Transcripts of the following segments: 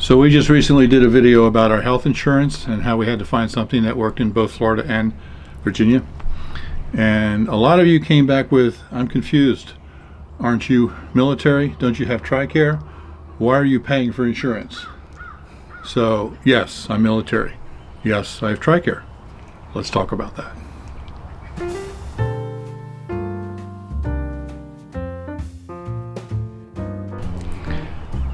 So we just recently did a video about our health insurance and how we had to find something that worked in both Florida and Virginia. And a lot of you came back with, I'm confused. Aren't you military? Don't you have Tricare? Why are you paying for insurance? So yes, I'm military. Yes, I have Tricare. Let's talk about that.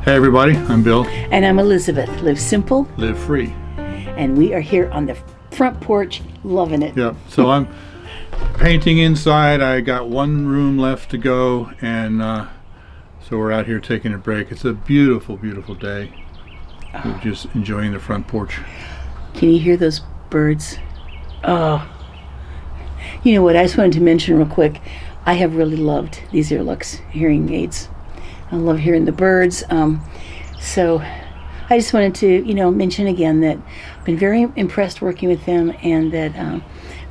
Hey everybody, I'm Bill. And I'm Elizabeth. Live simple. Live free. And we are here on the front porch, loving it. Yep, so I'm painting inside. I got one room left to go, and so we're out here taking a break. It's a beautiful, beautiful day. We're just enjoying the front porch. Can you hear those birds? Oh. You know what, I just wanted to mention real quick, I have really loved these EARLUX hearing aids. I love hearing the birds. So I just wanted to, mention again that I've been very impressed working with them, and that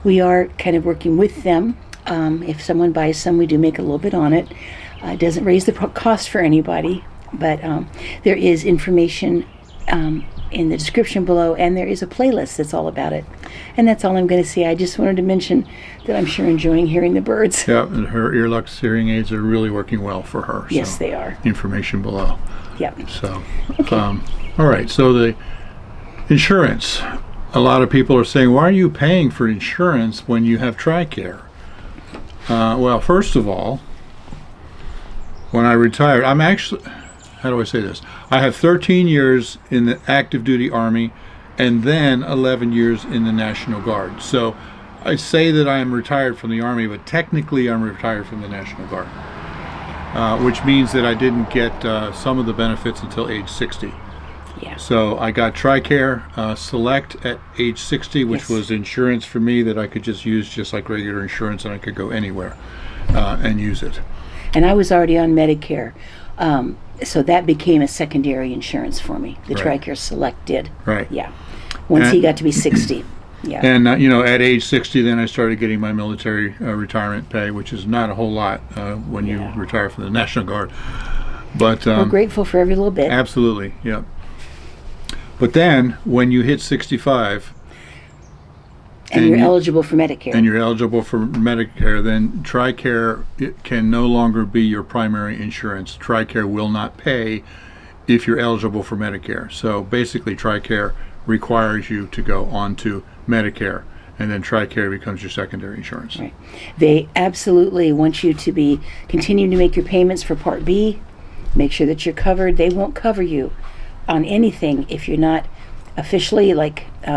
we are kind of working with them. If someone buys some, we do make a little bit on it. It doesn't raise the cost for anybody, but there is information in the description below, and there is a playlist that's all about it. And that's all I'm going to say. I just wanted to mention that I'm sure enjoying hearing the birds. Yeah, and her EARLUX hearing aids are really working well for her. Yes, so they are. Information below. Yeah. So, okay. All right, so the insurance. A lot of people are saying, why are you paying for insurance when you have Tricare? Well, first of all, when I retired, I'm actually, how do I say this? I have 13 years in the active duty Army and then 11 years in the National Guard. So I say that I am retired from the Army, but technically I'm retired from the National Guard, which means that I didn't get some of the benefits until age 60. Yeah. So I got Tricare Select at age 60, which was insurance for me that I could just use just like regular insurance, and I could go anywhere and use it. And I was already on Medicare. So that became a secondary insurance for me. The Tricare Select did. Right. Yeah. Once he got to be 60. Yeah. And, at age 60, then I started getting my military retirement pay, which is not a whole lot when you retire from the National Guard. But we're grateful for every little bit. Absolutely, yeah. But then, when you hit 65... And you're eligible for Medicare. And you're eligible for Medicare, then Tricare can no longer be your primary insurance. Tricare will not pay if you're eligible for Medicare. So basically, Tricare requires you to go on to Medicare, and then Tricare becomes your secondary insurance. Right. They absolutely want you to be continuing to make your payments for Part B, make sure that you're covered. They won't cover you on anything if you're not officially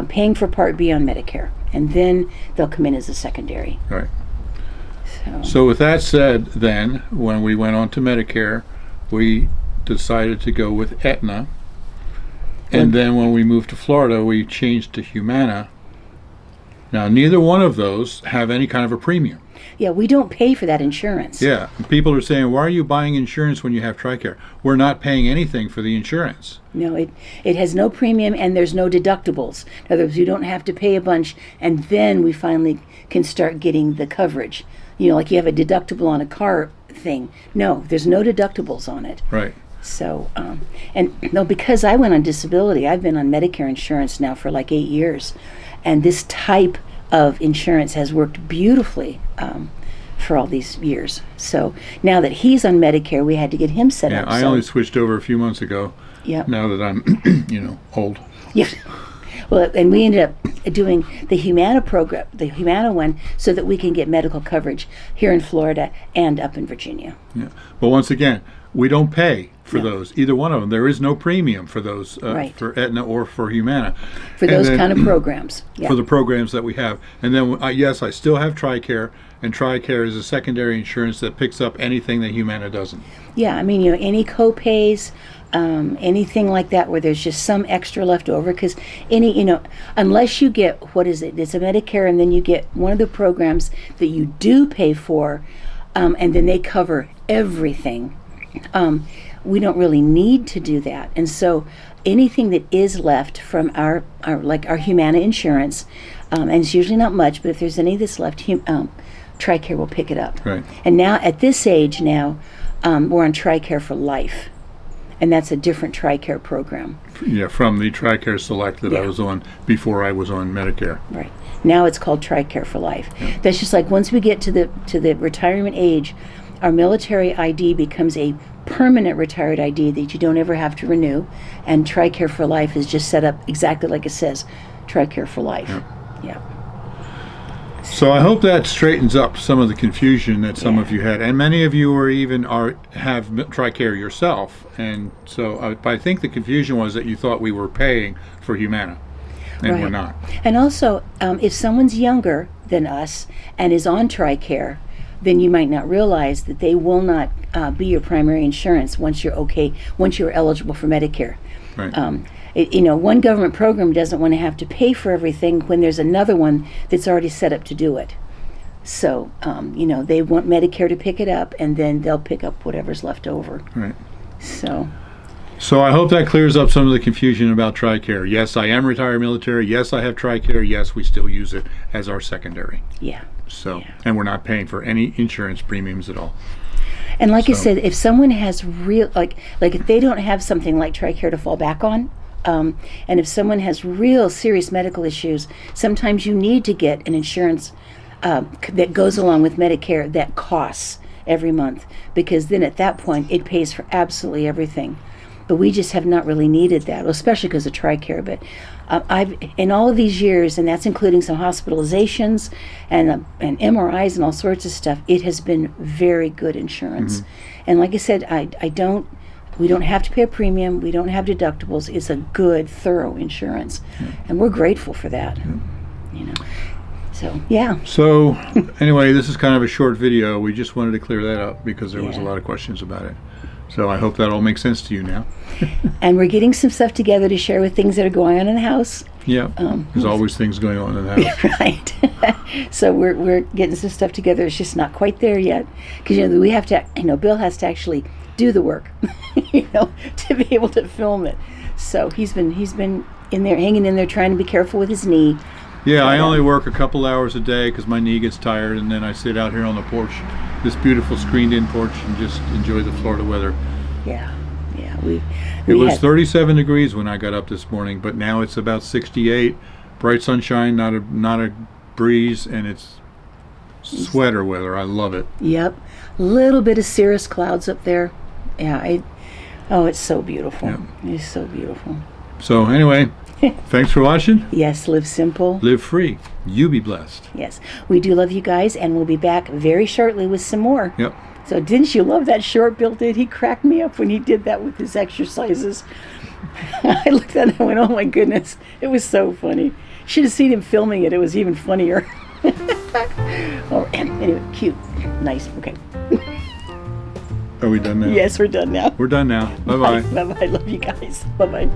paying for Part B on Medicare, and then they'll come in as a secondary. Right. So with that said, then, when we went on to Medicare, we decided to go with Aetna, and then when we moved to Florida, we changed to Humana. Now, neither one of those have any kind of a premium. Yeah, we don't pay for that insurance. Yeah, people are saying, why are you buying insurance when you have Tricare? We're not paying anything for the insurance. No, it has no premium, and there's no deductibles. In other words, you don't have to pay a bunch, and then we finally can start getting the coverage. Like you have a deductible on a car thing. No, there's no deductibles on it. Right. So, because I went on disability, I've been on Medicare insurance now for 8 years, and this type of insurance has worked beautifully for all these years. So now that he's on Medicare, we had to get him set up. Yeah, I only switched over a few months ago. Yeah. Now that I'm, old. Yeah. Well, and we ended up doing the Humana program, the Humana one, so that we can get medical coverage here in Florida and up in Virginia. Yeah. But once again, we don't pay for those, either one of them. There is no premium for those, for Aetna or for Humana. For those kind of programs. Yeah. For the programs that we have. And then, yes, I still have Tricare, and Tricare is a secondary insurance that picks up anything that Humana doesn't. Yeah, any co-pays, anything like that where there's just some extra left over, because unless you get, it's a Medicare, and then you get one of the programs that you do pay for, and then they cover everything. We don't really need to do that. And so anything that is left from our Humana insurance, and it's usually not much, but if there's any that's left, Tricare will pick it up. Right. And now, at this age now, we're on Tricare for life. and that's a different Tricare program. Yeah, from the Tricare Select that I Yeah. was on before I was on Medicare. Right. Now it's called Tricare for Life. That's just like once we get to the retirement age, our military ID becomes a permanent retired ID that you don't ever have to renew, and Tricare for Life is just set up exactly like it says, Tricare for Life. Yeah. So I hope that straightens up some of the confusion that some of you had, and many of you have Tricare yourself, and so but I think the confusion was that you thought we were paying for Humana, and we're not. And also, if someone's younger than us and is on Tricare, then you might not realize that they will not be your primary insurance once you're eligible for Medicare. Right. One government program doesn't want to have to pay for everything when there's another one that's already set up to do it. So, they want Medicare to pick it up, and then they'll pick up whatever's left over. Right. So I hope that clears up some of the confusion about Tricare. Yes, I am retired military. Yes, I have Tricare. Yes, we still use it as our secondary. yeah. And we're not paying for any insurance premiums at all. And like I said, if someone has real, like if they don't have something like Tricare to fall back on, and if someone has real serious medical issues, sometimes you need to get an insurance that goes along with Medicare that costs every month, because then at that point it pays for absolutely everything. But we just have not really needed that, especially because of Tricare. But I've, in all of these years, and that's including some hospitalizations and MRIs and all sorts of stuff, it has been very good insurance. And like I said, we don't have to pay a premium. We don't have deductibles. It's a good, thorough insurance, and we're grateful for that. So yeah. So anyway, this is kind of a short video. We just wanted to clear that up because there was a lot of questions about it. So I hope that all makes sense to you now. And we're getting some stuff together to share with things that are going on in the house. Yeah, there's always things going on in the house. Right. So we're getting some stuff together. It's just not quite there yet, because we have to. Bill has to actually do the work, to be able to film it. So he's been in there, hanging in there, trying to be careful with his knee. Yeah, I only work a couple hours a day because my knee gets tired, and then I sit out here on the porch, this beautiful screened-in porch, and just enjoy the Florida weather. Yeah. It was 37 degrees when I got up this morning, but now it's about 68. Bright sunshine, not a breeze, and it's sweater weather. I love it. Yep. Little bit of cirrus clouds up there. Yeah. It's so beautiful. Yep. It's so beautiful. So anyway, thanks for watching. Yes, live simple. Live free. You be blessed. Yes. We do love you guys, and we'll be back very shortly with some more. Yep. So didn't you love that short Bill did? He cracked me up when he did that with his exercises. I looked at it and went, oh my goodness. It was so funny. Should have seen him filming it. It was even funnier. Anyway, cute. Nice. Okay. Are we done now? Yes, we're done now. We're done now. Bye-bye. Bye-bye. Love you guys. Bye-bye.